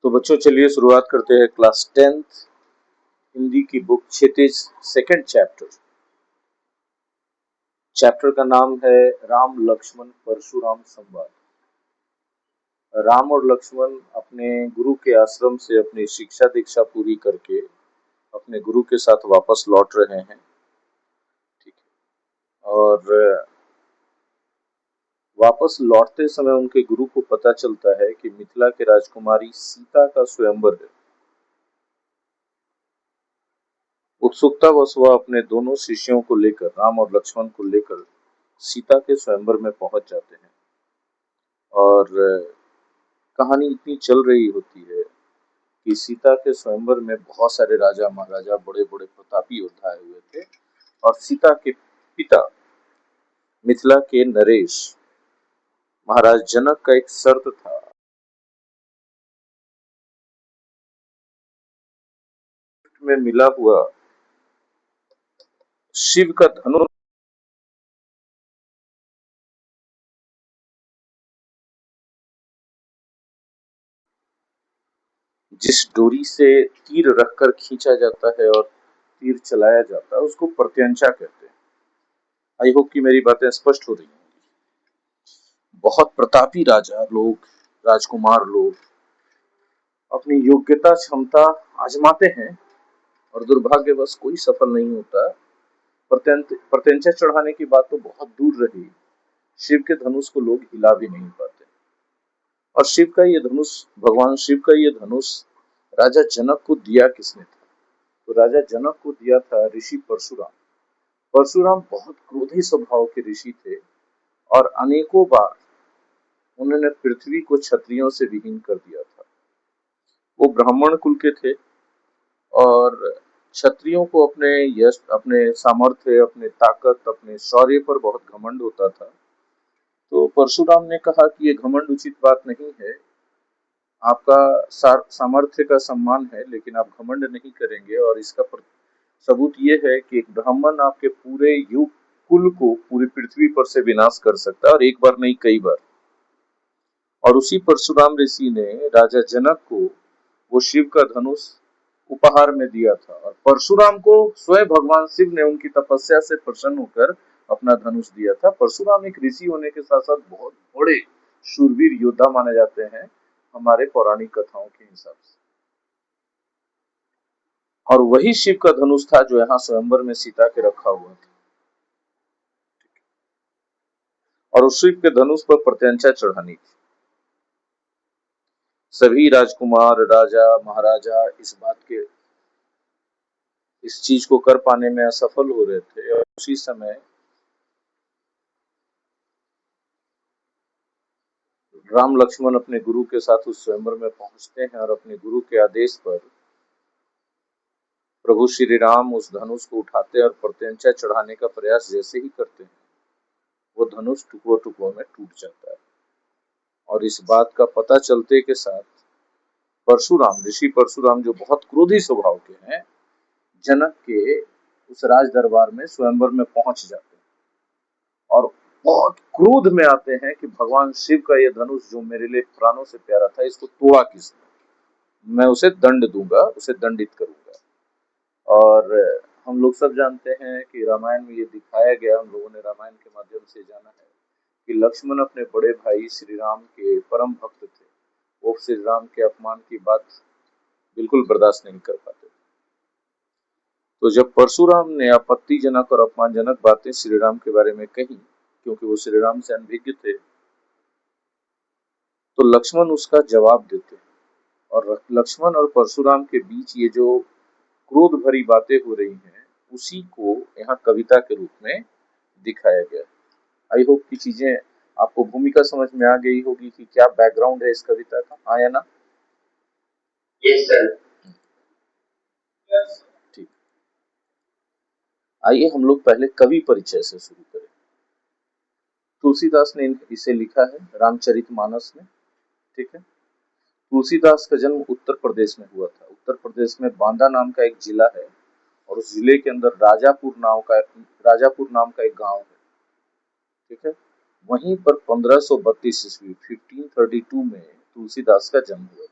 तो बच्चों चलिए शुरुआत करते हैं क्लास 10th हिंदी की बुक क्षितिज सेकंड चैप्टर का नाम है राम लक्ष्मण परशुराम संवाद। राम और लक्ष्मण अपने गुरु के आश्रम से अपनी शिक्षा दीक्षा पूरी करके अपने गुरु के साथ वापस लौट रहे हैं। ठीक है। और वापस लौटते समय उनके गुरु को पता चलता है कि मिथिला के राजकुमारी सीता का स्वयंवर है। उत्सुकतावश वह अपने दोनों शिष्यों को लेकर, राम और लक्ष्मण को लेकर सीता के स्वयंवर में पहुंच जाते हैं। और कहानी इतनी चल रही होती है कि सीता के स्वयंवर में बहुत सारे राजा महाराजा, बड़े बड़े प्रतापी योद्धा आए हुए थे। और सीता के पिता मिथिला के नरेश महाराज जनक का एक शर्त था में मिला हुआ शिव का धनुष जिस डोरी से तीर रखकर खींचा जाता है और तीर चलाया जाता है उसको प्रत्यंचा कहते हैं। आई होप कि मेरी बातें स्पष्ट हो रही होंगी। बहुत प्रतापी राजा लोग, राजकुमार लोग अपनी योग्यता क्षमता आजमाते हैं और दुर्भाग्यवश कोई सफल नहीं होता। प्रत्यंचा चढ़ाने की बात तो बहुत दूर रही, शिव के धनुष को लोग हिला भी नहीं पाते। और शिव का ये धनुष, भगवान शिव का ये धनुष राजा जनक को दिया किसने था? तो राजा जनक को दिया था ऋषि परशुराम। परशुराम बहुत क्रोधी स्वभाव के ऋषि थे और अनेकों बार उन्होंने पृथ्वी को क्षत्रियों से विहीन कर दिया था। वो ब्राह्मण कुल के थे और क्षत्रियों को अपने यश, अपने सामर्थ्य, अपने ताकत, अपने शौर्य पर बहुत घमंड होता था। तो परशुराम ने कहा कि ये घमंड उचित बात नहीं है। आपका सामर्थ्य का सम्मान है लेकिन आप घमंड नहीं करेंगे। और इसका सबूत ये है कि एक ब्राह्मण आपके पूरे युग कुल को पूरी पृथ्वी पर से विनाश कर सकता है, और एक बार नहीं कई बार। और उसी परशुराम ऋषि ने राजा जनक को वो शिव का धनुष उपहार में दिया था। और परशुराम को स्वयं भगवान शिव ने उनकी तपस्या से प्रसन्न होकर अपना धनुष दिया था। परशुराम एक ऋषि होने के साथ साथ बहुत बड़े शूरवीर योद्धा माने जाते हैं हमारे पौराणिक कथाओं के हिसाब से। और वही शिव का धनुष था जो यहाँ स्वयंवर में सीता के रखा हुआ था। और उस शिव के धनुष पर प्रत्यंचा चढ़ानी थी। सभी राजकुमार, राजा महाराजा इस चीज को कर पाने में असफल हो रहे थे। और उसी समय राम लक्ष्मण अपने गुरु के साथ उस स्वयंवर में पहुंचते हैं और अपने गुरु के आदेश पर प्रभु श्री राम उस धनुष को उठाते और प्रत्यंचा चढ़ाने का प्रयास जैसे ही करते हैं, वो धनुष टुकड़ों टुकड़ों में टूट जाता है। और इस बात का पता चलते के साथ परशुराम, ऋषि परशुराम जो बहुत क्रोधी स्वभाव के हैं, जनक के उस राज दरबार में स्वयंवर में पहुंच जाते हैं और बहुत क्रोध में आते हैं कि भगवान शिव का यह धनुष जो मेरे लिए प्राणों से प्यारा था, इसको तोड़ा किसने? मैं उसे दंड दूंगा, उसे दंडित करूंगा। और हम लोग सब जानते हैं कि रामायण में ये दिखाया गया, हम लोगों ने रामायण के माध्यम से जाना है कि लक्ष्मण अपने बड़े भाई श्री राम के परम भक्त थे। वो श्री राम के अपमान की बात बिल्कुल बर्दाश्त नहीं कर पाते। तो जब परशुराम ने आपत्तिजनक और अपमानजनक बातें श्री राम के बारे में कही, क्योंकि वो श्री राम से अनभिज्ञ थे, तो लक्ष्मण उसका जवाब देते। और लक्ष्मण और परशुराम के बीच ये जो क्रोध भरी बातें हो रही हैं, उसी को यहाँ कविता के रूप में दिखाया गया। आई होप की चीजें आपको भूमिका समझ में आ गई होगी कि क्या बैकग्राउंड है इस कविता का। हाँ या ना? Yes sir. ठीक, आइए हम लोग पहले कवि परिचय से शुरू करें। तुलसीदास ने इसे लिखा है रामचरितमानस में। ठीक है। तुलसीदास का जन्म उत्तर प्रदेश में हुआ था। उत्तर प्रदेश में बांदा नाम का एक जिला है और उस जिले के अंदर राजापुर नाम का एक गांव है। ठीक है। वहीं पर 1532 ईस्वी 1532 में तुलसीदास का जन्म हुआ था।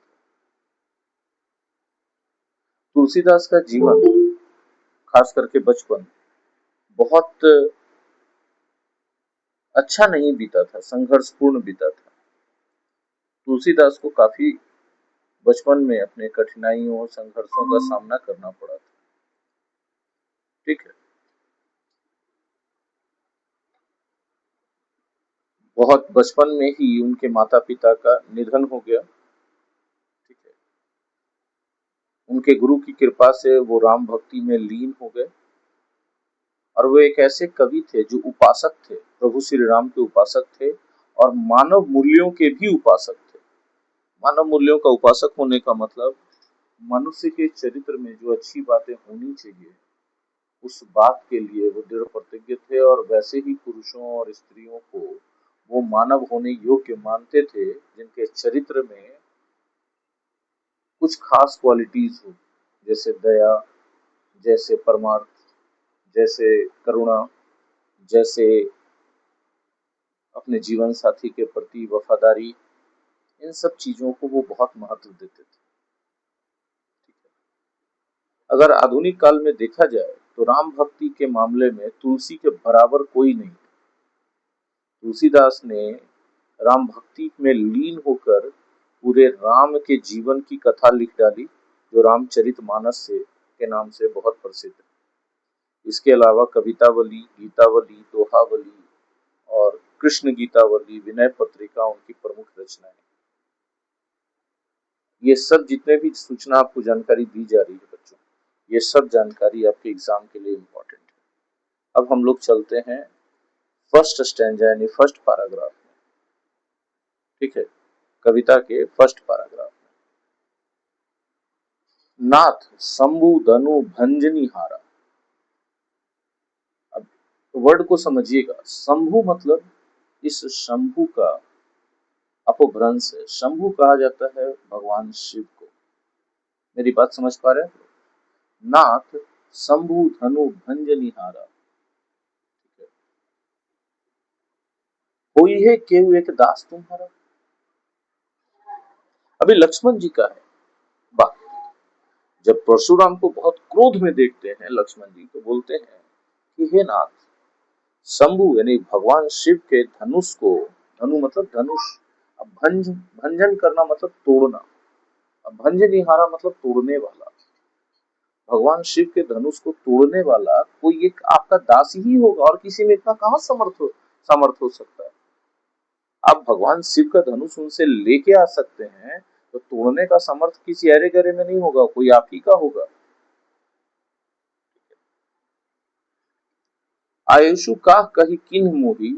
तुलसीदास का जीवन, खास करके बचपन, बहुत अच्छा नहीं बीता था, संघर्षपूर्ण बीता था। तुलसीदास को काफी बचपन में अपने कठिनाइयों, संघर्षों का सामना करना पड़ा था। ठीक है। बहुत बचपन में ही उनके माता पिता का निधन हो गया। ठीक है। उनके गुरु की कृपा से वो राम भक्ति में लीन हो गए, और वो एक ऐसे कवि थे जो उपासक थे, प्रभु श्री राम के उपासक थे और मानव मूल्यों के भी उपासक थे। मानव मूल्यों का उपासक होने का मतलब मनुष्य के चरित्र में जो अच्छी बातें होनी चाहिए, उस बात के लिए वो दृढ़ प्रतिज्ञ थे, और वैसे ही पुरुषों और स्त्रियों को वो मानव होने योग्य मानते थे जिनके चरित्र में कुछ खास क्वालिटीज हो, जैसे दया, जैसे परमार्थ, जैसे करुणा, जैसे अपने जीवन साथी के प्रति वफादारी। इन सब चीजों को वो बहुत महत्व देते थे। अगर आधुनिक काल में देखा जाए तो राम भक्ति के मामले में तुलसी के बराबर कोई नहीं। तुलसीदास ने राम भक्ति में लीन होकर पूरे राम के जीवन की कथा लिख डाली, जो रामचरितमानस से के नाम से बहुत प्रसिद्ध है। इसके अलावा कवितावली, गीतावली, दोहावली और कृष्ण गीतावली, विनय पत्रिका उनकी प्रमुख रचनाएं। ये सब जितने भी सूचना आपको जानकारी दी जा रही है बच्चों, ये सब जानकारी आपके एग्जाम के लिए इम्पोर्टेंट है। अब हम लोग चलते हैं फर्स्ट स्टैंजा यानी फर्स्ट पैराग्राफ में। ठीक है, कविता के फर्स्ट पैराग्राफ में। नाथ शंभु धनु भंजनी हारा। अब वर्ड को समझिएगा। शंभु मतलब इस शंभु का अपभ्रंश है। शंभु कहा जाता है भगवान शिव को। मेरी बात समझ पा रहे हैं? नाथ शंभु धनु भंजनी हारा। कोई है केहू एक दास तुम्हारा। अभी लक्ष्मण जी का है बात। जब परशुराम को बहुत क्रोध में देखते हैं लक्ष्मण जी, तो बोलते हैं कि हे नाथ, शंभु यानी भगवान शिव के धनुष को, धनु मतलब धनुष, अब भंजन करना मतलब तोड़ना, अब भंजनिहारा मतलब तोड़ने वाला। भगवान शिव के धनुष को तोड़ने वाला कोई एक आपका दास ही होगा, और किसी में इतना कहां समर्थ हो सकता है। आप भगवान शिव का धनुष उनसे लेके आ सकते हैं, तो तोड़ने का समर्थ किसी अरे गरे में नहीं होगा, कोई आप ही का होगा। आयुषु का कही किन्ह मोही,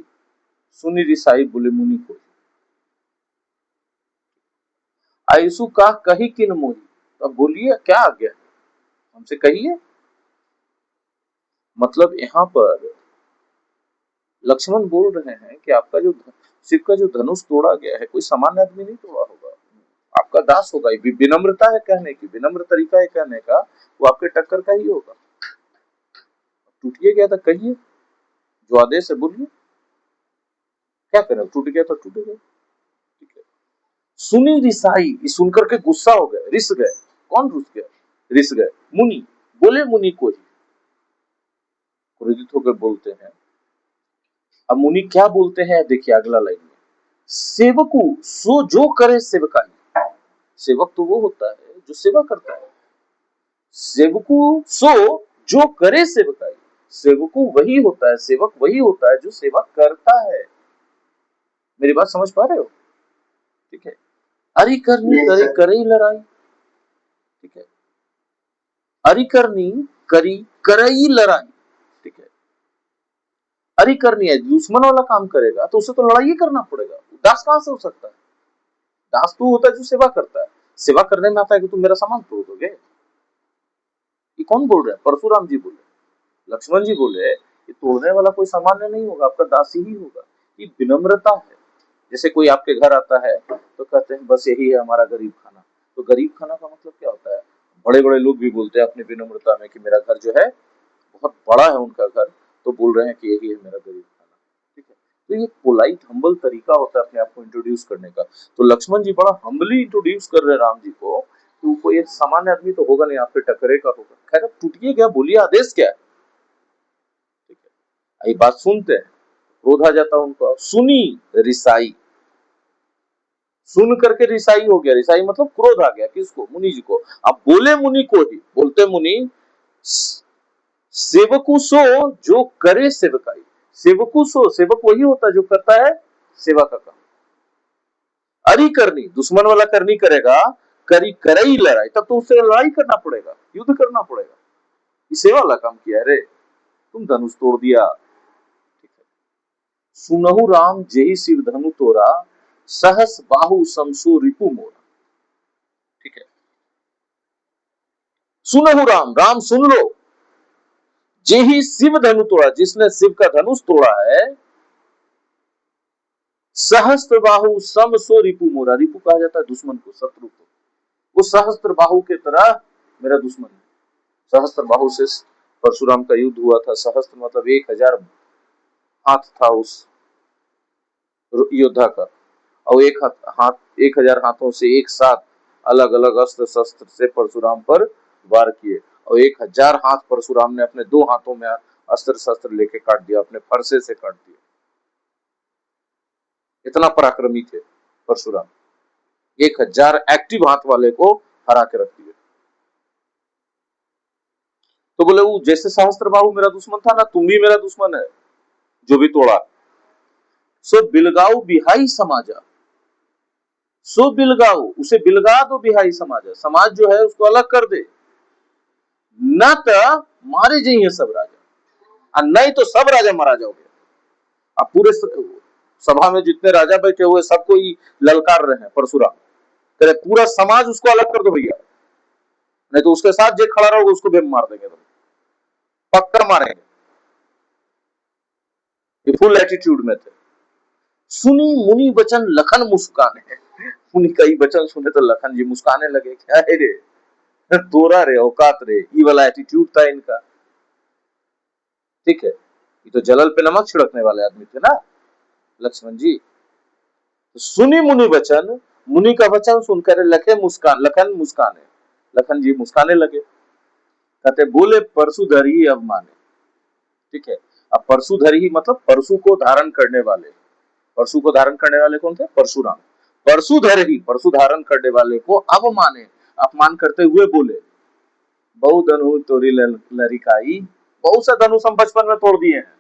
सुनि रिसाई बोले मुनि को। आयुषु का कही किन्ह मोही, तो अब बोलिए क्या आ गया, हमसे कहिए। मतलब यहाँ पर लक्ष्मण बोल रहे हैं कि आपका जो शिव का जो धनुष तोड़ा गया है, कोई सामान्य आदमी नहीं तोड़ा होगा, आपका दास होगा। ये विनम्रता है कहने की, विनम्र तरीका है कहने का, वो आपके टक्कर का ही होगा। टूटिए गया था कहिए, जो आदेश है बोलिए, क्या करें, टूट गया तो टूट गया। ठीक है। सुनी रिसाई, सुनकर के गुस्सा हो गए, रिस गए। कौन रुस गया, रिस गए? मुनि बोले, मुनि को ही क्रोधित होकर बोलते हैं। अब मुनि क्या बोलते हैं देखिए अगला लाइन में। सेवकु सो जो करे सेवकाई। सेवक तो वो होता है जो सेवा करता है। सेवकु सो जो करे सेवकाई। सेवकु वही होता है, सेवक वही होता है जो सेवा करता है। मेरी बात समझ पा रहे हो? ठीक है। अरि करनी करे करे लड़ाई। ठीक है। अरि करनी करी करई लड़ाई। ठीक है। अरि करनी है, दुश्मन वाला काम करेगा तो उसे तो लड़ाई ही करना पड़ेगा। दास कहां से हो सकता है? दास तो होता है जो सेवा करता है। सेवा करने में आता है कि तुम मेरा सामान तोड़ दोगे। ये कौन बोल रहा है? परशुराम जी बोले, लक्ष्मण जी बोले, ये तोड़ने वाला कोई सामान्य नहीं होगा, आपका दासी ही होगा। ये विनम्रता है। जैसे कोई आपके घर आता है तो कहते हैं बस यही है हमारा गरीब खाना। तो गरीब खाना का मतलब क्या होता है? बड़े बड़े लोग भी बोलते हैं अपनी विनम्रता में कि मेरा घर जो है बहुत बड़ा है उनका घर, तो बोल रहे हैं कि यही है मेरा गरीब खाना। ठीक है। तो ये पोलाइट हम्बल तरीका होता है अपने आप को इंट्रोड्यूस करने का। तो लक्ष्मण जी बड़ा हम्बली इंट्रोड्यूस कर रहे हैं राम जी को तो कोई एक सामान्य आदमी तो होगा नहीं, आपके टकरे का होगा। खैर अब टूटिए क्या, बोलिए, आदेश क्या है? ठीक है, ये बात सुनते हैं, क्रोध आ जाता उनको। सुनी रिसाई, सुन करके रिसाई हो गया। रिसाई मतलब क्रोध आ गया, किसको? मुनि जी को। अब बोले मुनि को ही, बोलते मुनि, सेवकु सो जो करे सेवकाई। सेवकु सो, सेवक वही होता है जो करता है सेवा का काम। अरी करनी, दुश्मन वाला करनी करेगा, करी करई लड़ाई, तब तो उससे लड़ाई करना पड़ेगा, युद्ध करना पड़ेगा। ये सेवा वाला काम किया है रे, तुम धनुष तोड़ दिया। सुनहु राम जेहि शिव धनु तोरा, सहस बाहु समसु रिपु मोरा। ठीक है, सुनहु राम, राम सुन लो, जेहि शिव धनु तोड़ा, जिसने शिव का धनुष तोड़ा है, सहस्त्र बाहु सम सो रिपु मोरा। रिपु कहा जाता है दुश्मन को, शत्रु को। वो सहस्त्र बाहु के तरह मेरा दुश्मन है। सहस्त्र बाहु से परशुराम का युद्ध हुआ था। सहस्त्र मतलब 1000 हाथ था उस योद्धा का, और एक हाथ 1000 हाथों से एक साथ अलग अलग अस्त्र शस्त्र से परशुराम पर वार किए, और 1000 हाथ परशुराम ने अपने 2 हाथों में अस्त्र शस्त्र लेके काट दिया, अपने फरसे से काट दिया। इतना पराक्रमी थे परशुराम, 1000 एक्टिव हाथ वाले को हरा के रख दिया। तो बोले वो जैसे सहस्त्र बाहु मेरा दुश्मन था ना, तुम भी मेरा दुश्मन है, जो भी तोड़ा। सो बिलगाऊ बिहाई समाजा, सो बिलगाऊ, उसे बिलगा दो, बिहाई समाजा, समाज जो है उसको अलग कर दे। न तो मारे जाइए सब राजा, और नहीं तो सब राजा मारा जाओगे। अब पूरे सभा में जितने राजा बैठे हुए सबको ही ललकार रहे हैं परशुराम, तेरे पूरा समाज उसको अलग कर दो भैया, नहीं तो उसके साथ जो खड़ा रहोगे उसको भी मार देंगे, तुम पक्का मारेंगे। ये फुल एटीट्यूड में थे। सुनी मुनि वचन लखन मुस्काने, मुनि कई वचन सुने तो लखन जी मुस्काने लगे। क्या है रे, तोरा रे, औकात रे, ये वाला एटीट्यूड था इनका। ठीक है, ये तो जलल पे नमक छिड़कने वाले आदमी थे ना लक्ष्मण जी। तो सुनी मुनि वचन, मुनि का वचन सुनकर लखे मुस्कान, लखन मुस्काने, लखन जी मुस्काने लगे। कहते बोले परशुधर ही अब माने। ठीक है, अब परशुधर ही मतलब परशु को धारण करने वाले। परशु को धारण करने वाले कौन थे? परशुराम। परशुधर ही, परशु धारण करने वाले को अब माने, अपमान करते हुए बोले, बहु धनु तोरी लरिकाई, बहुत सा धनुष हम बचपन में तोड़ दिए हैं।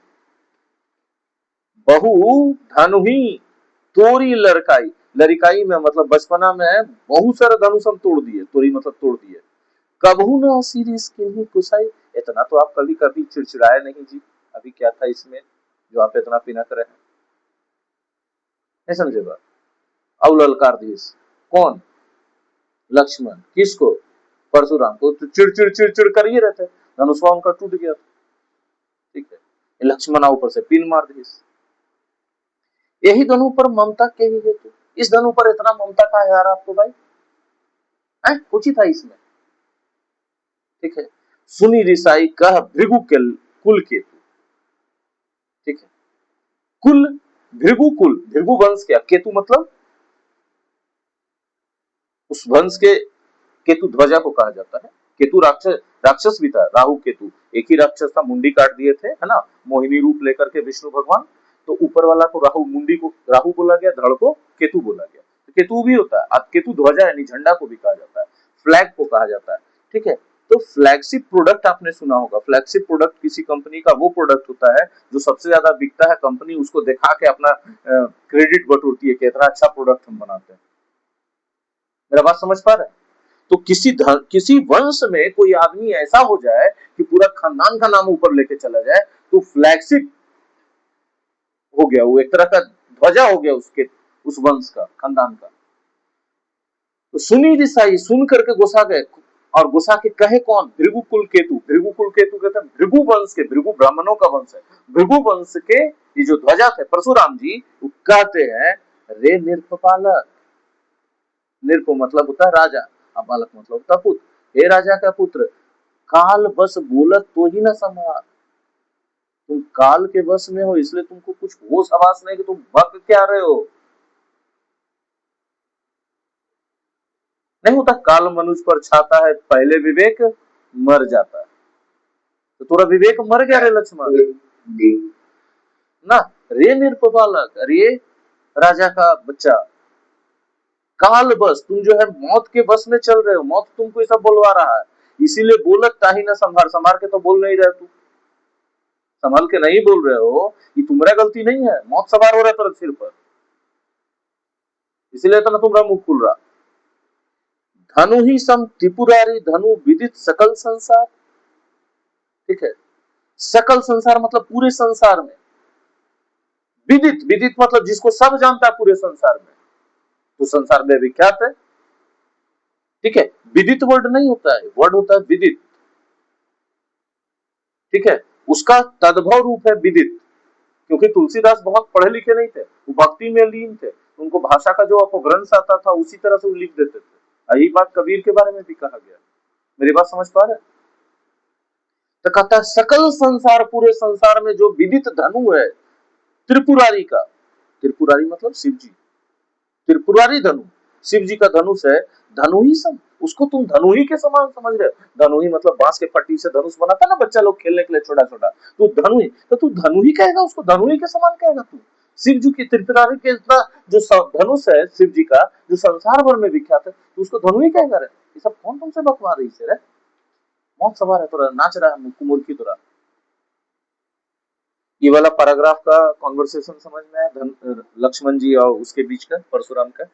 बहु धनु ही तोरी लड़काई, लड़काई में मतलब बचपना में बहुत सारे धनुष हम तोड़ दिए, तोरी मतलब तोड़ दिए। कबहू न सीरी इसके लिए कुसाई, इतना तो आप कभी कभी चिड़चिड़ाए नहीं जी, अभी क्या था इसमें जो आप इतना पिनक रहे हैं? नहीं समझे बात? अब ललकार दिए कौन? लक्ष्मण। किसको? परशुराम को। तो चिड़चिड़ चिड़चिड़ कर ही रहते, धनुष्वा उनका टूट गया। ठीक है, लक्ष्मण ऊपर से पिन मार दी। यही धनु पर ममता के ही हेतु, इस धनु पर इतना ममता का है यार आपको भाई, है कुछ ही था इसमें। ठीक है, सुनी रिसाई कह भृगु कुल केतु। ठीक है, कुल, भृगु कुल, भृगु वंश क्या, केतु मतलब उस वंश के, केतु ध्वजा को कहा जाता है। केतु राक्षस, राक्षस भी था, राहु केतु एक ही राक्षस था, मुंडी काट दिए थे, है ना, मोहिनी रूप लेकर के विष्णु भगवान। तो ऊपर वाला को राहु, मुंडी को राहु बोला गया, धड़ को केतु बोला गया। तो केतु भी होता है, अब केतु ध्वजा यानी झंडा को भी कहा जाता है, फ्लैग को कहा जाता है। ठीक है, तो फ्लैगशिप प्रोडक्ट आपने सुना होगा। फ्लैगशिप प्रोडक्ट किसी कंपनी का वो प्रोडक्ट होता है जो सबसे ज्यादा बिकता है, कंपनी उसको दिखा के अपना क्रेडिट बटोरती है कि इतना अच्छा प्रोडक्ट हम बनाते हैं। मेरा बात समझ पा रहे हैं? तो किसी वंश में कोई आदमी ऐसा हो जाए कि पूरा खानदान का नाम ऊपर लेके चला जाए, तो फ्लैगशिप हो गया, वो एक तरह का ध्वजा हो गया उसके, उस वंश का, खानदान का। तो सुनी दिशाई, सुन करके गुस्सा गए, और गुस्सा के कहे कौन? भृगु कुल केतु। भृगु कुल केतु कहते हैं भृगु वंश के, भृगु ब्राह्मणों का वंश है, भृगु वंश के ये जो ध्वजा थे परशुराम जी, वो कहते हैं, रे निर्पपालक, निर्प मतलब होता है राजा, और बालक मतलब होता है पुत्र। हे राजा का पुत्र, काल बस बोलत तो ही ना संभाल, तुम काल के बस में हो, इसलिए तुमको कुछ होश हवास नहीं कि तुम बक क्या रहे हो। नहीं होता, काल मनुष्य पर छाता है, पहले विवेक मर जाता है। तो तोरा विवेक मर गया रे लक्ष्मण ना। रे नृप बालक, रे राजा का बच्चा, काल बस तुम जो है मौत के बस में चल रहे हो, मौत तुमको ये सब बोलवा रहा है, इसीलिए बोलत ताही ना संभार, संभार के तो बोल नहीं रहे, तू संभल के नहीं बोल रहे हो, ये तुम्हारा गलती नहीं है, मौत सवार हो रहा है तेरे सिर पर, इसीलिए तो ना तुम्हारा मुंह खुल रहा। धनु ही सम त्रिपुरारी, धनु विदित सकल संसार, ठीक है, सकल संसार मतलब पूरे संसार में, विदित, विदित मतलब जिसको सब जानता है पूरे संसार में, तो संसार में विख्यात है, ठीक है। विदित वर्ड नहीं होता है, वर्ड होता है विदित, ठीक है, उसका तद्भव रूप है विदित, क्योंकि तुलसीदास बहुत पढ़े लिखे नहीं थे, वो भक्ति में लीन थे, उनको भाषा का जो अपभ्रंश आता था उसी तरह से वो लिख देते थे। यही बात कबीर के बारे में भी कहा गया। मेरी बात समझ पा रहे? तो कहता है सकल संसार, पूरे संसार में जो विदित धनु है त्रिपुरारी का, त्रिपुरारी मतलब शिव जी, त्रिपुरारी धनु, शिव जी का धनुष है, धनु ही सम, उसको तुम धनु ही के समान समझ रहे हो। धनु ही मतलब बांस के पट्टी से धनुष बनाता ना बच्चा लोग खेलने के लिए छोटा छोटा, तो धनु ही, तो तू धनु ही कहेगा उसको, धनु ही के समान कहेगा तू? शिव जी की त्रिपुरारी के इतना जो धनुष है शिव जी का, जो संसार भर में विख्यात है, तो उसको धनु ही कहेगा रे? ये सब कौन तुमसे बकवा रही से रे? मौत सवार है तोरा, नाच रहा है कुमुर की तरह। ये वाला पैराग्राफ का कॉन्वर्सेशन समझ में आया लक्ष्मण जी और उसके बीच का, परशुराम का?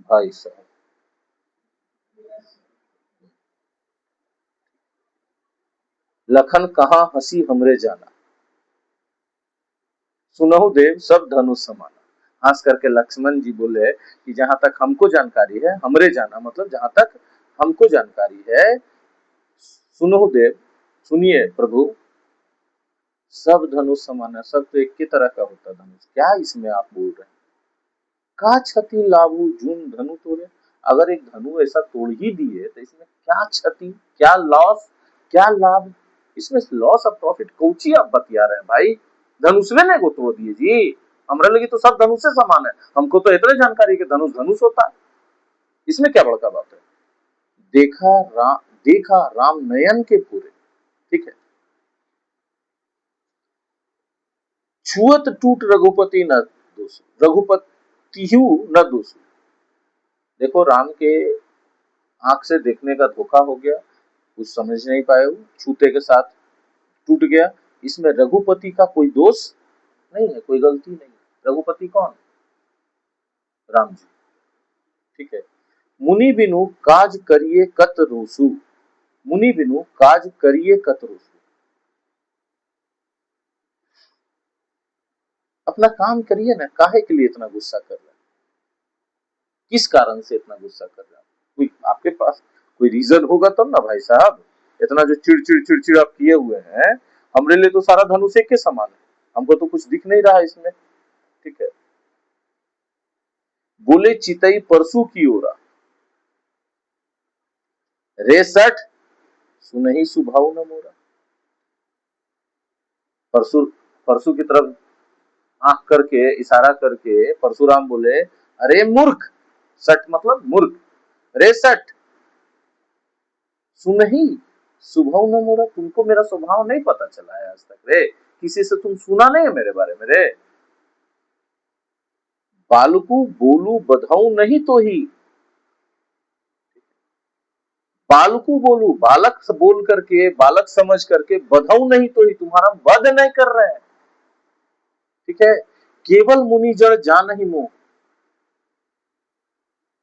भाई साहब, लखन कहाँ हंसी हमरे जाना, सुनहु देव सब धनुष समाना। हंस करके लक्ष्मण जी बोले कि जहां तक हमको जानकारी है, हमरे जाना मतलब जहां तक हमको जानकारी है, सुनहु देव, सुनिए प्रभु, सब धनुष समान है, सब तो एक ही तरह का होता है धनुष, क्या इसमें आप बोल रहे हैं? का क्षति लाभू जून धनु तोड़े, अगर एक धनु ऐसा तोड़ ही दिए तो इसमें क्या क्षति, क्या लॉस, क्या लाभ, इसमें लॉस ऑफ प्रॉफिट कौची आप बतिया रहे हैं भाई? धनुष ने को तोड़ दिए जी, हमरा लगी तो सब धनुष से समान है, हमको तो इतने जानकारी कि धनुष धनुष होता है, इसमें क्या बड़का बात है? देखा राम नयन के पूरे, ठीक है, छुअत टूट रघुपति न दोष, रघुपति न दोष। देखो राम के आंख से देखने का धोखा हो गया, कुछ समझ नहीं पाए, छूते के साथ टूट गया, इसमें रघुपति का कोई दोष नहीं है, कोई गलती नहीं है। रघुपति कौन? राम जी, ठीक है। मुनि बिनु काज करिए कत रोसु, मुनि बिनु काज करिए कत रोसु, अपना काम करिए ना, काहे के लिए इतना गुस्सा कर रहे हैं? किस कारण से इतना गुस्सा कर रहे हैं? कोई आपके पास कोई रीजन होगा तब ना भाई साहब, इतना जो चिड़चिड़ चिड़चिड़ आप किए हुए हैं, हमरे लिए तो सारा धनुष एक के समान है, हमको तो कुछ दिख नहीं रहा इसमें, ठीक है। बोले चितई परसू की ओरा, रे सठ सुनहि सुभाव न मोरा, परसू, परसू की तरफ आंख करके इशारा करके परशुराम बोले अरे मूर्ख, सठ मतलब मूर्ख, रे सठ सुनहि सुभाव न मोरा, तुमको मेरा स्वभाव नहीं पता चला है आज तक रे, किसी से तुम सुना नहीं है मेरे बारे में रे। बालकू बोलू बधाऊ नहीं तो ही, बालकू बोलू, बालक बोल करके, बालक समझ करके, बधाऊ नहीं तो ही, तुम्हारा वध नहीं कर रहे हैं, ठीक है। केवल मुनि जड़ जान ही मोह,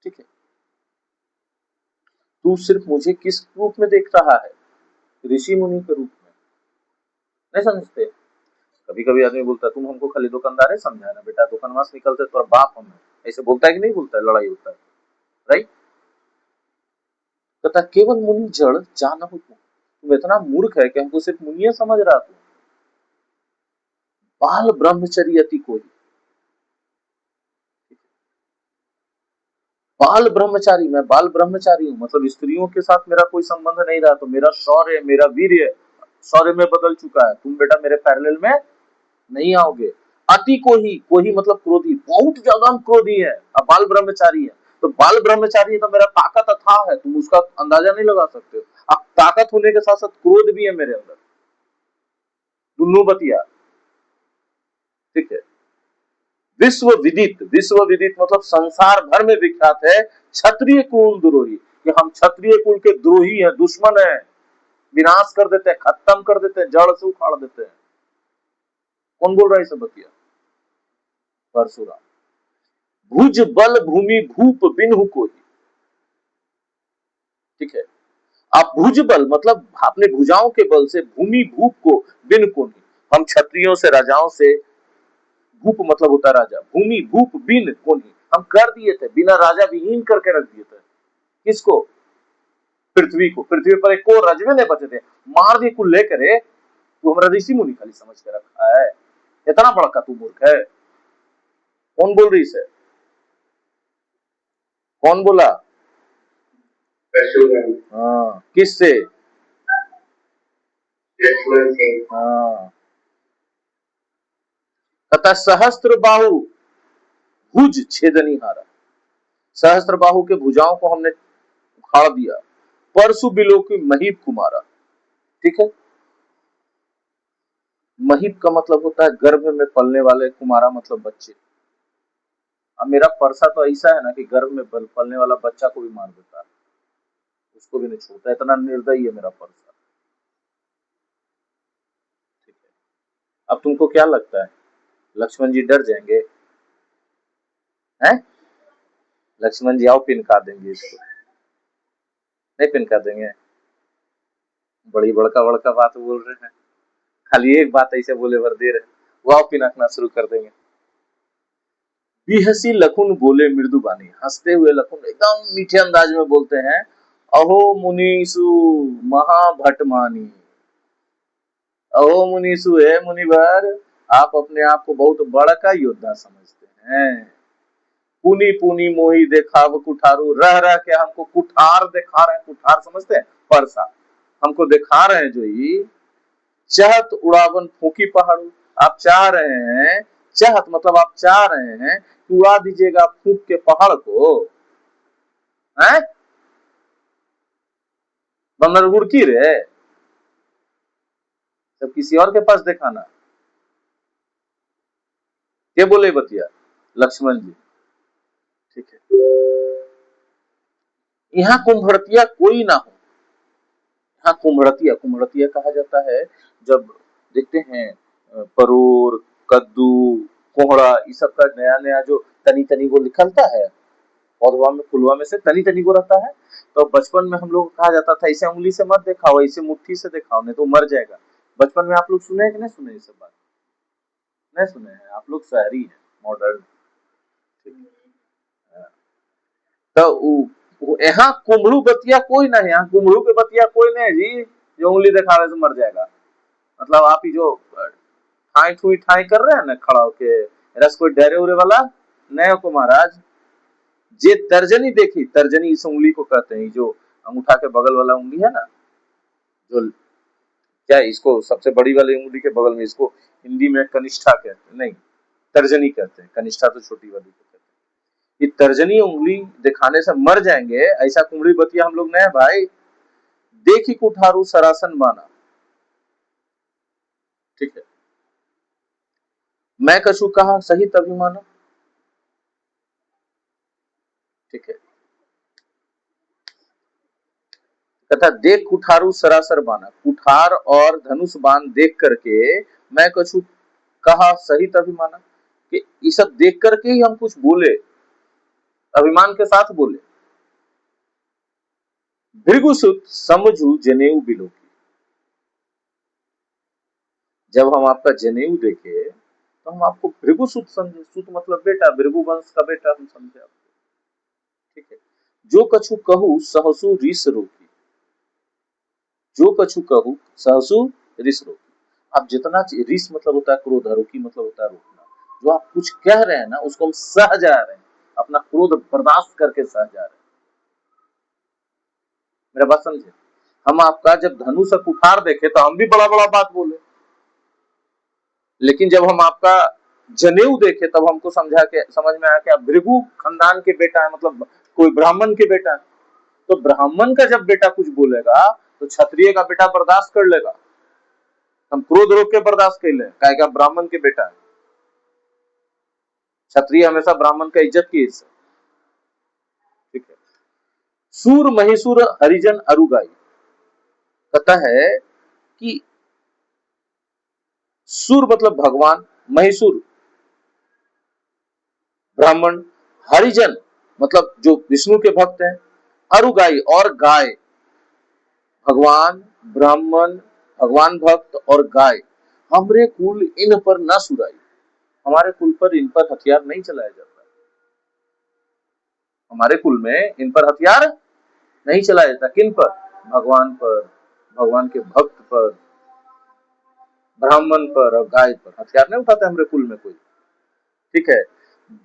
ठीक है। तू सिर्फ मुझे किस रूप में देख रहा है? ऋषि मुनि के रूप में, नहीं समझते? कभी कभी आदमी बोलता है तुम हमको खाली दुकानदार है समझा ना बेटा, दुकान से निकलते तो बाप हम है, ऐसे बोलता है कि नहीं बोलता है? लड़ाई होता है, राइट। तथा केवल मुनि जड़ जान हो, तुम इतना मूर्ख है कि हमको सिर्फ मुनिया समझ रहा तू। बाल ब्रह्मचर्य अति कोई, बाल ब्रह्मचारी, मैं बाल ब्रह्मचारी हूँ, मतलब स्त्रियों के साथ मेरा कोई संबंध नहीं रहा, तो मेरा शौर्य, मेरा वीर्य शौर्य में बदल चुका है, तुम बेटा मेरे पैरेलल में नहीं आओगे। अति को ही मतलब क्रोधी, बहुत ज्यादा हम क्रोधी है। अब बाल ब्रह्मचारी है, तो बाल ब्रह्मचारी है तो मेरा ताकत अथाह है, तुम उसका अंदाजा नहीं लगा सकते हो। अब ताकत होने के साथ साथ क्रोध भी है मेरे अंदर, दुनू बतिया। ठीक है। विश्व विदित मतलब संसार भर में विख्यात है क्षत्रिय कुल द्रोही, कि हम क्षत्रिय कुल के द्रोही हैं, दुश्मन हैं, विनाश कर देते हैं, खत्म कर देते हैं, जड़ से उखाड़ देते हैं। कौन बोल रहा है सब बतिया? परशुराम। भुज बल भूमि भूप बिन्हु कोई। ठीक है। आप भुज बल मतलब अपने भुजाओं के बल से, भूमि भूप को बिन को नहीं, हम क्षत्रियों से राजाओं से, भूप मतलब होता राजा, भूमि भूप बिन को नहीं, हम कर दिए थे, बिना राजा विहीन करके रख दिए थे। किसको? पृथ्वी को। पृथ्वी पर एक को रजवे नहीं बचे थे, मार दिए कुल लेकर। तू हमारा ऋषि मुनि खाली समझ के रखा है, इतना बड़का तू मूर्ख है। कौन बोल रही से? कौन बोला? हाँ, किससे? हाँ, तथा सहस्त्र बाहु भुज छेदनी हारा, सहस्त्र बाहु के भुजाओं को हमने उखाड़ दिया। परसु बिलो की महीप कुमारा। ठीक है। महीप का मतलब होता है गर्भ में पलने वाले, कुमारा मतलब बच्चे। अब मेरा परसा तो ऐसा है ना कि गर्भ में पलने वाला बच्चा को भी मार देता है, उसको भी नहीं छोड़ता, इतना निर्दयी है मेरा परसा। ठीक है। अब तुमको क्या लगता है लक्ष्मण जी डर जाएंगे? हैं? लक्ष्मण जी आओ पिनका देंगे इसको? नहीं पिनका देंगे। बड़ी बड़का बड़का बात बोल रहे हैं, खाली एक बात ऐसे बोले भर दे रहे, वो आओ पिनकना शुरू कर देंगे। बिहसी लखुन बोले मृदुबानी, हंसते हुए लखुन एकदम मीठे अंदाज में बोलते हैं, अहो मुनीसु महाभटमानी, अहो मुनीसु है मुनिवर, आप अपने आप को बहुत बड़का योद्धा समझते हैं। पुनी पुनी मोही देखाव कुठारू, रह रह के हमको कुठार दिखा रहे हैं। कुठार समझते हैं? परसा। हमको दिखा रहे हैं जो ही चहत उड़ावन फूकी पहाड़ू, आप चाह रहे हैं, चाहत मतलब आप चाह रहे हैं कि उड़ा दीजिएगा फूक के पहाड़ को। हैं? बंदर गुड़की रे, सब किसी और के पास दिखाना। के बोले बतिया? लक्ष्मण जी। ठीक है। यहाँ कुंभड़तिया कोई ना हो। यहाँ कुम्हड़तिया, कुम्हड़तिया कहा जाता है जब देखते हैं परोर, कद्दू, कोहड़ा, ये सब का नया नया जो तनी तनी वो निकलता है पौधवा में, फुलवा में से तनी तनी को रहता है, तो बचपन में हम लोग कहा जाता था ऐसे उंगली से मत दिखाओ, ऐसे मुट्ठी से दिखाओ नहीं तो मर जाएगा। बचपन में आप लोग सुने कि नहीं सुने ये सब बात? नहीं सुने हैं आप लोग, शहरी है, मॉडर्न। तो यहाँ कुम्भड़ू बतिया कोई नहीं, यहाँ कुम्भड़ू के बतिया कोई नहीं जी, जो उंगली दिखावे से मर जाएगा। मतलब आप ही जो ठाई ठुई ठाई कर रहे हैं ना खड़ा होके, रस कोई डरे उरे वाला नहीं को महाराज। जे तर्जनी देखी, तर्जनी इस उंगली को कहते हैं, जो अंगूठा के बगल वाला उंगली है ना, जो क्या इसको सबसे बड़ी वाली उंगली के बगल में, इसको हिंदी में कनिष्ठा कहते हैं, नहीं तर्जनी कहते हैं, कनिष्ठा तो छोटी वाली को कहते हैं। ये तर्जनी उंगली दिखाने से मर जाएंगे, ऐसा कुंबड़ी बतिया हम लोग नहीं भाई। देखी कुठारू सरासन माना। ठीक है। मैं कछु कहा सही तभी माना। ठीक है। तथा देख कुठारू सरासर बाना, कुठार और धनुष बाण देख करके मैं कछु कहा सही तभी माना, कि ये सब देख करके ही हम कुछ बोले, अभिमान के साथ बोले। भृगुसुत समझू जनेऊ बिलो की, जब हम आपका जनेऊ देखे तो हम आपको भृगुसुत समझे, सुत मतलब बेटा, भृगु वंश का बेटा हम समझे आपको। ठीक है। जो कछु कहू सहसु रीस रोकी, जो कछु कहू सहसु रीस रोकी, आप जितना रीस मतलब होता है क्रोध, रोकी मतलब होता है रोकना। जो आप कुछ कह रहे हैं ना उसको हम सह जा रहे हैं, अपना क्रोध बर्दाश्त करके सह जा रहे हैं। मेरा बात समझे? हम आपका जब धनुष कुठार देखे तो हम भी बड़ा बड़ा बात बोले, लेकिन जब हम आपका जनेऊ देखे तब हमको समझ में आया कि आप भृगु खानदान के बेटा है, मतलब कोई ब्राह्मण के बेटा है। तो ब्राह्मण का जब बेटा कुछ बोलेगा तो क्षत्रिय का बेटा बर्दाश्त कर लेगा। हम क्रोध रोक के बर्दाश्त कर ले, क्या ब्राह्मण के बेटा है। क्षत्रिय हमेशा ब्राह्मण का इज्जत की हिस्सा, ठीक है। सूर महिसूर हरिजन अरुगाई, कहता है कि सूर मतलब भगवान, महिसूर ब्राह्मण, हरिजन मतलब जो विष्णु के भक्त हैं, अरुगाई और गाय, भगवान, ब्राह्मण, भगवान भक्त और गाय, हमरे कुल इन पर न सुराई, हमारे कुल पर इन पर हथियार नहीं चलाया जाता। हमारे कुल में इन पर हथियार नहीं चलाया जाता। किन पर? भगवान पर, भगवान के भक्त पर, ब्राह्मण पर और गाय पर हथियार नहीं उठाते हमारे कुल में कोई, ठीक है।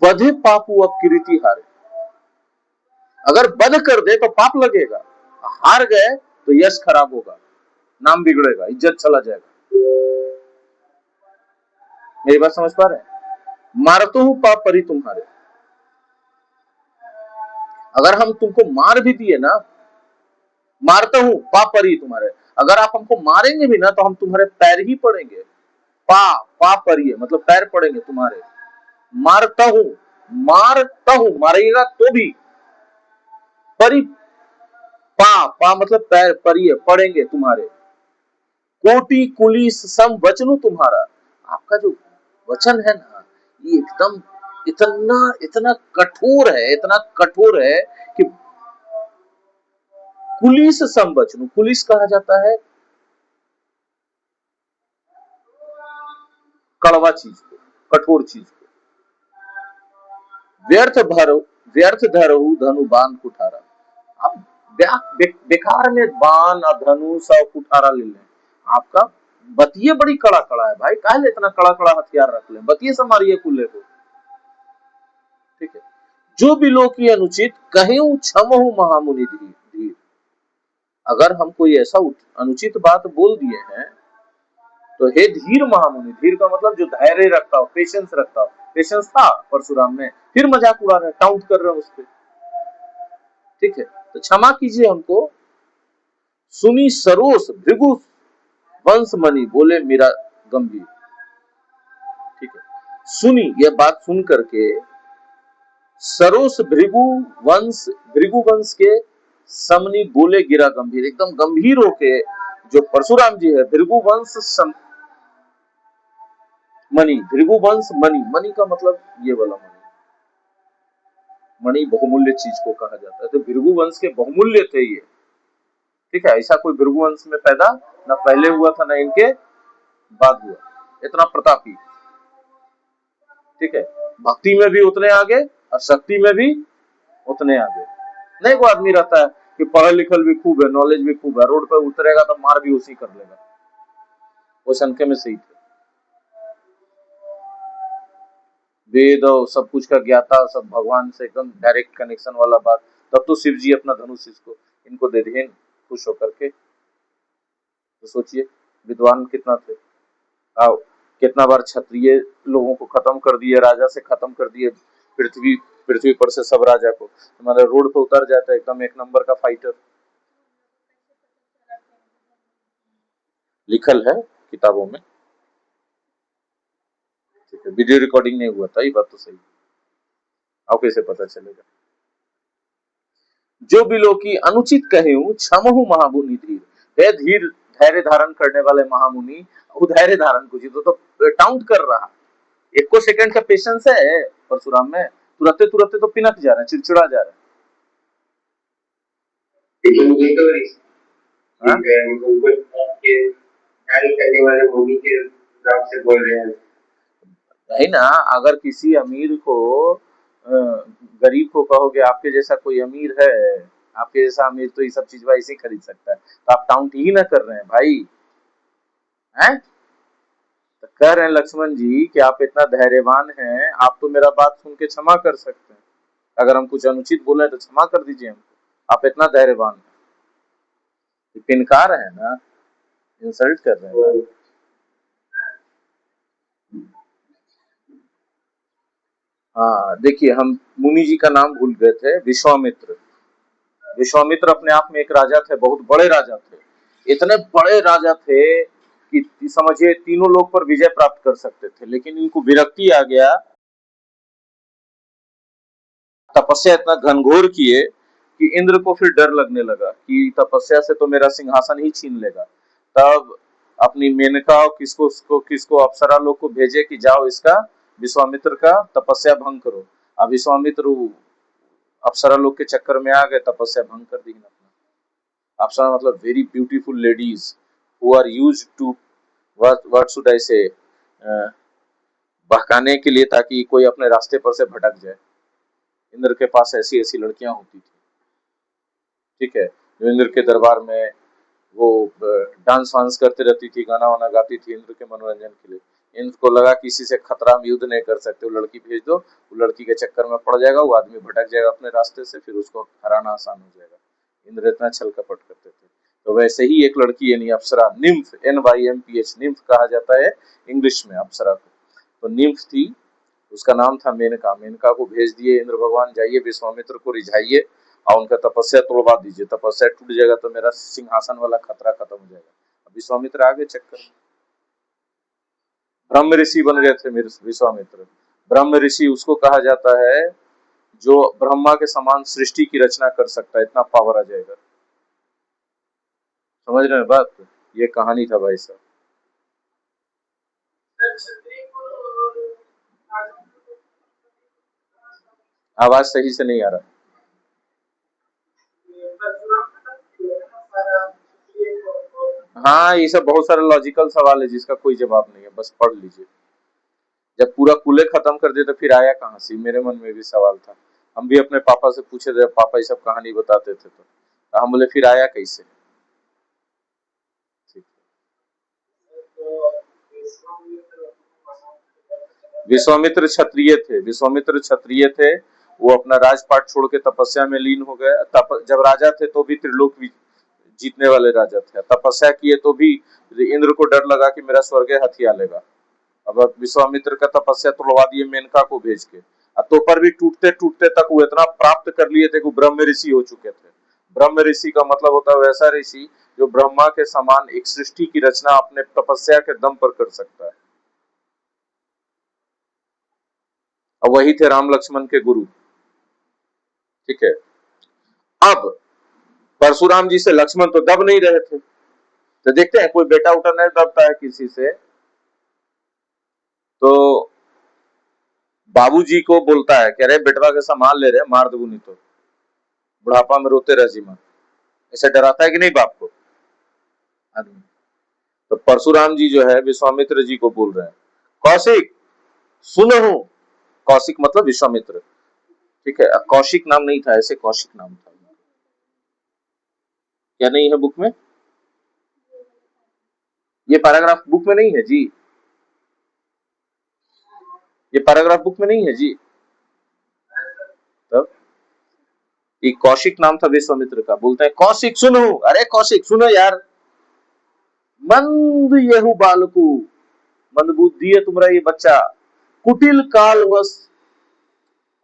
बधे पापू अब कीर्ति हारे, अगर बध कर दे तो पाप लगेगा, हार गए तो यश खराब होगा, नाम बिगड़ेगा, इज्जत चला जाएगा। मेरी बात समझ पा रहे हैं? मारतो हूं पाप परी तुम्हारे, अगर हम तुमको मार भी दिए ना, मारता हूं पाप परी तुम्हारे, अगर आप हमको मारेंगे भी ना तो हम तुम्हारे पैर ही पड़ेंगे। पाप परी मतलब पैर पड़ेंगे तुम्हारे। मारता हूं, मारिएगा तो भी, परी पा मतलब पैर, परी पड़ेंगे तुम्हारे। कोटि कुलिस सम वचनु तुम्हारा, आपका जो वचन है ना ये एकदम इतना इतना कठोर है, इतना कठोर है कि कुलिस सम वचनु, कुलिस कहा जाता है कड़वा चीज को, कठोर चीज को। व्यर्थ धरहु धनु बांध कुठारा, अब बेकार में बाण और धनुष और कुठारा ले लें, आपका बतिये बड़ी कड़ा कड़ा है भाई, काहे इतना कड़ा कड़ा हथियार रख ले, बतिये से मारिए कुल्ले को, ठीक है। जो बिलो की अनुचित कहे क्षमहु महामुनि धीर, अगर हम कोई ऐसा अनुचित बात बोल दिए हैं तो हे धीर महामुनि, धीर का मतलब जो धैर्य रखता हो, पेशेंस रखता हो, पेशेंस था परशुराम में, फिर मजाक उड़ा रहे, टाउट कर रहे उस पर, ठीक है। तो क्षमा कीजिए हमको। सुनी सरोस भृगु वंश मणि बोले मेरा गंभीर, ठीक है। सुनी यह बात सुन करके सरोस भृगु वंश के समनी बोले गिरा गंभीर, एकदम गंभीर होके जो परशुराम जी है, भृगु वंश मणि, भृगु वंश मणि, मणि का मतलब ये वाला मणि, मणि बहुमूल्य चीज को कहा जाता है, तो भृगु वंश के बहुमूल्य थे ये, ठीक है। ऐसा कोई भृगु वंश में पैदा ना पहले हुआ था ना इनके बाद हुआ, इतना प्रतापी, ठीक है। भक्ति में भी उतने आगे और शक्ति में भी उतने आगे। नहीं कोई आदमी रहता है कि पढ़ल लिखल भी खूब है, नॉलेज भी खूब है, रोड पर उतरेगा तो मार भी उसी कर लेगा, वो संख्या में सही थे, वेद और सब कुछ का ज्ञाता, सब भगवान से एकदम डायरेक्ट कनेक्शन वाला बात। तब तो शिव जी अपना धनुष इसको इनको दे दिए खुश होकर के, तो सोचिए विद्वान कितना थे। आओ कितना बार क्षत्रिय लोगों को खत्म कर दिए, राजा से खत्म कर दिए, पृथ्वी पृथ्वी पर से सब राजा को, हमारे रोड पे उतर जाता है एकदम एक नंबर का फाइटर, लिखल है किताबों में, ठीक है। वीडियो रिकॉर्डिंग नहीं हुआ था, ये बात तो सही, आप कैसे पता चलेगा। जो बिलो की अनुचित कहूं क्षमहु महामुनि धीर, हे धीर धैर्य धारण करने वाले महामुनि, धैर्य धारण कुछ तो टाउंट कर रहा, एक को सेकंड का पेशेंस है परशुराम में, तुरंत तो पिनक जा रहे हैं, चिड़चिड़ा जा रहे हैं। है ना, अगर किसी अमीर को गरीब को कहोगे आपके जैसा कोई अमीर है, आपके जैसा अमीर तो ये सब चीज वैसे ही खरीद सकता है, तो आप टाउंट ही ना कर रहे हैं भाई, हैं? तो कह रहे हैं लक्ष्मण जी कि आप इतना धैर्यवान हैं, आप तो मेरा बात सुन के क्षमा कर सकते हैं, अगर हम कुछ अनुचित बोले तो क्षमा कर दीजिए हमको, आप इतना धैर्यवान हैं, पिनका रहे हैं ना, इंसल्ट कर रहे हैं ना। हाँ देखिए, हम मुनि जी का नाम भूल गए थे, विश्वामित्र। विश्वामित्र अपने आप में एक राजा थे, बहुत बड़े राजा थे। इतने बड़े राजा थे कि समझिए तीनों लोग पर विजय प्राप्त कर सकते थे, लेकिन इनको विरक्ति आ गया। तपस्या इतना घनघोर किए कि इंद्र को फिर डर लगने लगा कि तपस्या से तो मेरा सिंहासन ही छीन लेगा। तब अपनी मेनका और किसको अप्सरा लोग को भेजे कि जाओ इसका, विश्वामित्र का तपस्या भंग करो। अब विश्वामित्र अप्सरा लोग के चक्कर में आ गए, तपस्या भंग कर दी अपना। अप्सरा मतलब very beautiful ladies who are used to what should I say, बहकाने के लिए, ताकि कोई अपने रास्ते पर से भटक जाए। इंद्र के पास ऐसी ऐसी लड़कियां होती थी, ठीक है, जो इंद्र के दरबार में वो डांस वांस करती रहती थी, गाना वाना गाती थी इंद्र के मनोरंजन के लिए। इंद्र को लगा किसी से खतरा, हम युद्ध नहीं कर सकते, वो लड़की भेज दो, वो लड़की के चक्कर में पड़ जाएगा, वो आदमी भटक जाएगा अपने रास्ते से, फिर उसको हराना आसान हो जाएगा। इंद्र इतना छल कपट करते थे। तो वैसे ही एक लड़की यानी अप्सरा, निम्फ, NYMPH, निम्फ कहा जाता है इंग्लिश में अप्सरा को। तो निम्फ थी, उसका नाम था मेनका। मेनका को भेज दिए इंद्र भगवान, जाइए विश्वामित्र को रिझाइए और उनका तपस्या तोड़वा दीजिए, तपस्या टूट जाएगा तो मेरा सिंहासन वाला खतरा खत्म हो जाएगा। अब विश्वामित्र आगे चक्कर में ब्रह्म ऋषि बन गए थे विश्वामित्र। ब्रह्म ऋषि उसको कहा जाता है जो ब्रह्मा के समान सृष्टि की रचना कर सकता है, इतना पावर आ जाएगा। समझ रहे हैं बात? ये कहानी था भाई साहब। आवाज सही से नहीं आ रहा। हाँ, ये सब बहुत सारे लॉजिकल सवाल है जिसका कोई जवाब नहीं है, बस पढ़ लीजिए। जब पूरा कूले खत्म कर दिए तो फिर आया कहाँ से, मेरे मन में भी सवाल था। हम भी अपने पापा से पूछे थे, पापा ये सब कहानी बताते थे, तो हम बोले फिर आया कैसे। ठीक। विश्वामित्र क्षत्रिय थे, विश्वामित्र क्षत्रिय थे। वो अपना राजपाट छोड़ के तपस्या में लीन हो गए। जब राजा थे तो भी त्रिलोक जीतने वाले राजा थे, तपस्या किए तो भी इंद्र को डर लगा कि मेरा स्वर्ग हथिया लेगा। अब विश्वामित्र का तपस्या तोड़वा दिए मेनका को भेज के। तो पर भी टूटते टूटते तक वो इतना प्राप्त कर लिए थे कि ब्रह्म ऋषि हो चुके थे। ब्रह्म ऋषि का मतलब होता है वैसा ऋषि जो ब्रह्मा के समान एक सृष्टि की रचना अपने तपस्या के दम पर कर सकता है। और वही थे राम लक्ष्मण के गुरु। ठीक है। अब परशुराम जी से लक्ष्मण तो दब नहीं रहे थे, तो देखते हैं कोई बेटा उठा नहीं दबता है किसी से। तो बाबूजी को बोलता है कि अरे बेटवा के संभाल ले रहे, मार दूंगी नहीं तो बुढ़ापा में रोते रह जी मत। ऐसे डराता है कि नहीं बाप को आदमी। तो परशुराम जी जो है विश्वामित्र जी को बोल रहे हैं, कौशिक सुनो। कौशिक मतलब विश्वामित्र, ठीक है। कौशिक नाम नहीं था, ऐसे कौशिक नाम था। क्या नहीं है बुक में? ये पैराग्राफ बुक में नहीं है जी, ये पैराग्राफ बुक में नहीं है जी। तब एक कौशिक नाम था विश्वामित्र का। बोलते हैं कौशिक सुनो, अरे कौशिक सुनो यार। मंद यहु बालकू, मंद बुद्धि है तुम्हारा ये बच्चा। कुटिल काल बस,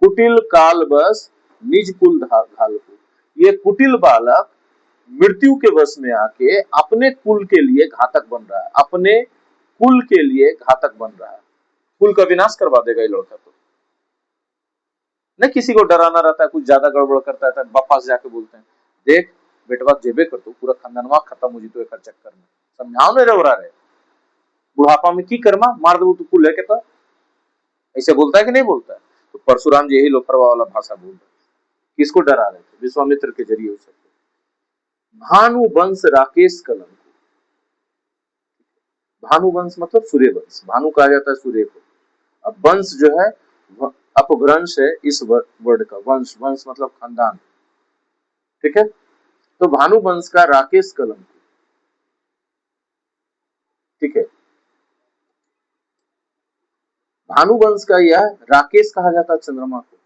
कुटिल काल बस निज कुल घालकू। ये कुटिल बालक मृत्यु के वश में आके अपने कुल के लिए घातक बन रहा है, अपने कुल के लिए घातक बन रहा है। कुल का विनाश करवा देगा ये लड़का। तो न किसी को डराना रहता है, कुछ ज्यादा गड़बड़ करता है तो बापा से जाके बोलते हैं देख बेटवा जेबे कर, तू पूरा खानदानवा खत्म हो जी तो एक चक्कर में समझाओ नहीं रहे बुढ़ापा में की कर्मा मार दो तू कुल है के। तो ऐसे बोलता है कि नहीं बोलता है? तो परशुराम जी यही लोफरवा वाला भाषा बोल रहे। किसको डरा रहे थे? विश्वामित्र के जरिए उसे। भानु वंश राकेश कलंक। भानु वंश मतलब सूर्य वंश, भानु कहा जाता है सूर्य को। अब वंश जो है अपभ्रंश है इस वर्ड का, वंश, वंश मतलब खानदान, ठीक है। तो भानु वंश का राकेश कलंक, ठीक है। भानु वंश का यह राकेश कहा जाता है चंद्रमा को,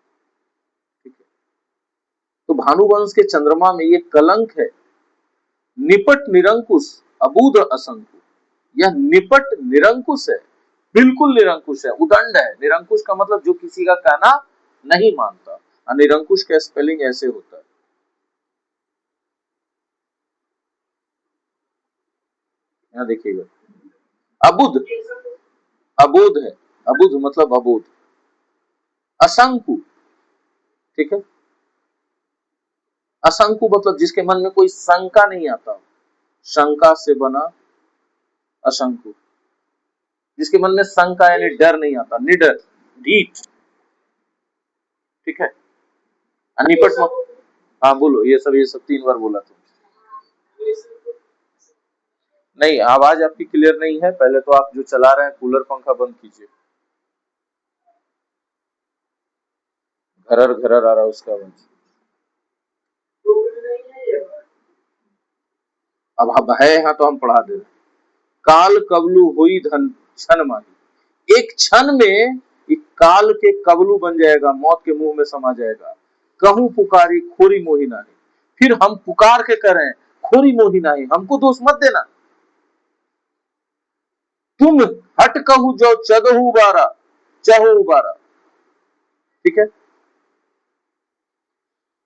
ठीक है। तो भानु वंश के चंद्रमा में ये कलंक है, निपट निरंकुश अबूध असंकुल। यह निपट निरंकुश है, बिल्कुल निरंकुश है, उदंड है। निरंकुश का मतलब जो किसी का कहना नहीं मानता, और निरंकुश का स्पेलिंग ऐसे होता है। यहाँ देखिएगा, अबुध, अबोध है, अबुध मतलब अबोध। असंकु, ठीक है, असंकु मतलब जिसके मन में कोई शंका नहीं आता, शंका से बना असंकु, जिसके मन में शंका यानी डर नहीं आता, निडर, ढीठ, ठीक है, निपट मत। हाँ बोलो, ये सब 3 बार बोला तुम। नहीं, आवाज आपकी क्लियर नहीं है। पहले तो आप जो चला रहे हैं कूलर पंखा बंद कीजिए, घरर घरर आ रहा है उसका आवाज। अब है यहाँ तो हम पढ़ा दे रहे हैं। काल कबलू हुई धन क्षण माही, एक क्षण में एक काल के कबलू बन जाएगा, मौत के मुंह में समा जाएगा। कहूं पुकारी खोरी मोही नाही, फिर हम पुकार के करें खोरी मोही नाही, हमको दोष मत देना। तुम हट कहू जो चगहू बारा, चहु बारा, ठीक है,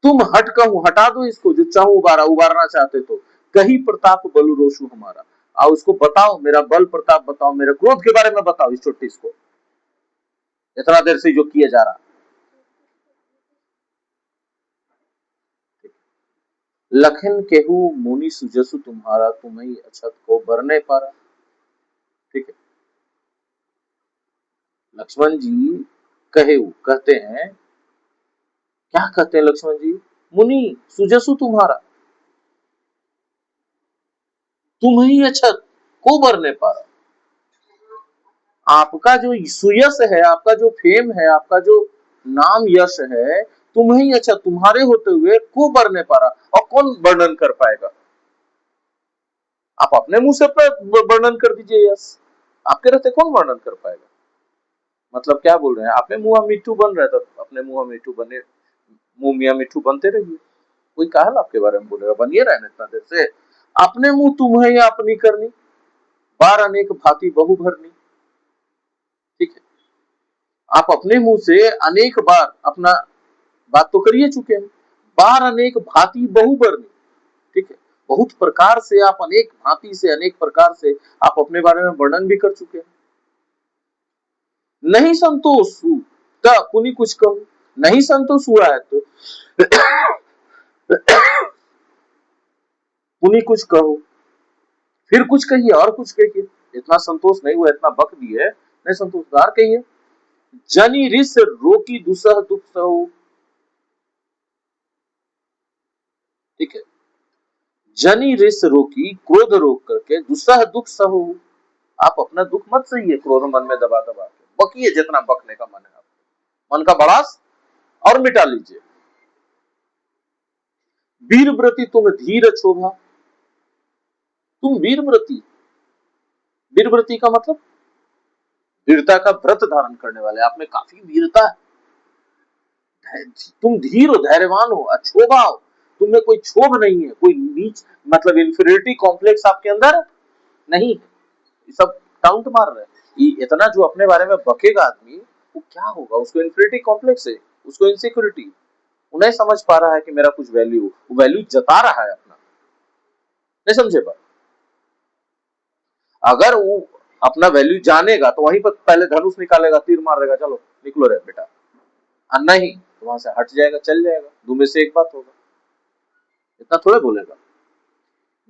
तुम हट कहू, हटा दो इसको, जो चाहू उबारा, उबारना चाहते तो, कही प्रताप बलु रोशु हमारा, और उसको बताओ, मेरा बल प्रताप बताओ, मेरे क्रोध के बारे में बताओ इस छोटी को, इतना देर से जो किया जा रहा। लखन केहू मुनि सुजसु तुम्हारा, तुम्हें अछत को बरने पारा, ठीक है। लक्ष्मण जी कहे, कहते हैं, क्या कहते हैं लक्ष्मण जी, मुनि सुजसु तुम्हारा, तुम्हें अछत को बरने पारा। आपका जो सुयश है, आपका जो फेम है, आपका जो नाम यश है, तुम्हें अच्छा, तुम्हारे होते हुए को बरने पारा, और कौन वर्णन कर पाएगा। आप अपने मुंह से वर्णन कर दीजिए यश, आपके रहते कौन वर्णन कर पाएगा। मतलब क्या बोल रहे हैं, अपने मुंह मिट्टू बन रहा है, तो अपने मुंह मिट्टू बने, मुंह मियाँ मिट्टू बनते रहिए, कोई काहल आपके बारे में बोलेगा, बनिए रहने इतना देर से। अपने मुंह तुम्हें अपनी करनी, बार अनेक भांति बहु भरनी, ठीक है। आप अपने मुंह से अनेक बार अपना बात तो करिए चुके हैं, बार अनेक भांति बहु बरनी, ठीक है, बहुत प्रकार से आप अनेक भांति से, अनेक प्रकार से आप अपने बारे में वर्णन भी कर चुके हैं। नहीं संतोष पुनि कुछ कहूं, नहीं संतोष हुआ है तो पुनि कुछ कहो, फिर कुछ कहिए, और कुछ कहिए, इतना संतोष नहीं हुआ, इतना बक दिए, नहीं संतोषदार कहिए। जनी रिस रोकी दुसह दुख सहो, ठीक है, जनी रिस रोकी, क्रोध रोक करके, दुसह दुख सहो, आप अपना दुख मत सहिए, क्रोध मन में दबा दबा के बकिए, जितना बकने का मन है आपको, मन का बड़ास और मिटा लीजिए। वीर व्रती तुम धीर क्षोभा, तुम वीर व्रती, वीर व्रती का मतलब वीरता का व्रत धारण करने वाले, आप में काफी वीरता है, तुम धीर हो, धैर्यवान हो, अक्षोभा हो, तुम में कोई क्षोभ नहीं है, कोई नीच मतलब इंफीरियरिटी कॉम्प्लेक्स आपके अंदर नहीं है। ये सब काउंट मार रहे हैं, ये इतना जो अपने बारे में बकेगा आदमी, वो क्या होगा, उसको इंफीरियरिटी कॉम्प्लेक्स है, उसको इनसिक्योरिटी, वो नहीं समझ पा रहा है कि मेरा कुछ वैल्यू, वो वैल्यू जता रहा है अपना, नहीं समझे बात। अगर वो अपना वैल्यू जानेगा तो वहीं पर पहले धनुष निकालेगा, तीर मार देगा, चलो निकलो रे बेटा, और नहीं तो वहां से हट जाएगा, चल जाएगा, दो में से एक बात होगा, इतना थोड़े बोलेगा।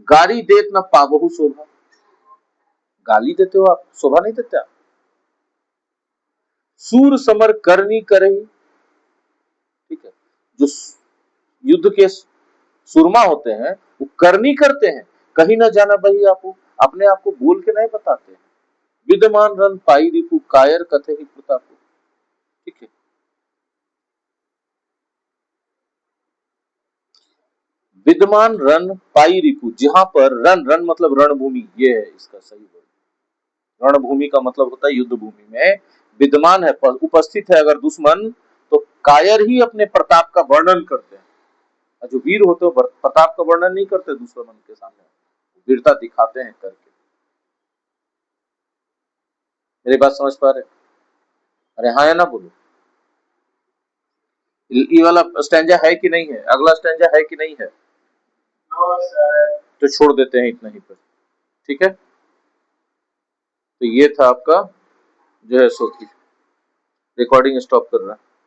गाली देत न पाबहु शोभा, गाली देते हो आप, शोभा नहीं देते आप। सूर समर करनी करे, ठीक है, जो युद्ध के सुरमा होते हैं वो करनी करते हैं, कहीं ना जाना भाई, आपको अपने आप को बोल के नहीं बताते हैं। विद्यमान रन पाई रिपु, कायर कथे ही प्रताप, ठीक है। विद्यमान रन पाई रिपु, जहां पर रन, रन मतलब रणभूमि, ये है इसका सही वर्ड। रणभूमि का मतलब होता है युद्ध भूमि में विद्यमान है, उपस्थित है अगर दुश्मन, तो कायर ही अपने प्रताप का वर्णन करते हैं, और जो वीर होते हैं प्रताप का वर्णन नहीं करते दुश्मन के सामने, वीरता दिखाते हैं करके। मेरी बात समझ पा रहे? अरे हाँ या ना बोलो। ये वाला स्टैंजा है कि नहीं है? अगला स्टैंजा है कि नहीं है? तो छोड़ देते हैं इतना ही पर। ठीक है, तो ये था आपका जो है सो की रिकॉर्डिंग स्टॉप कर रहा है।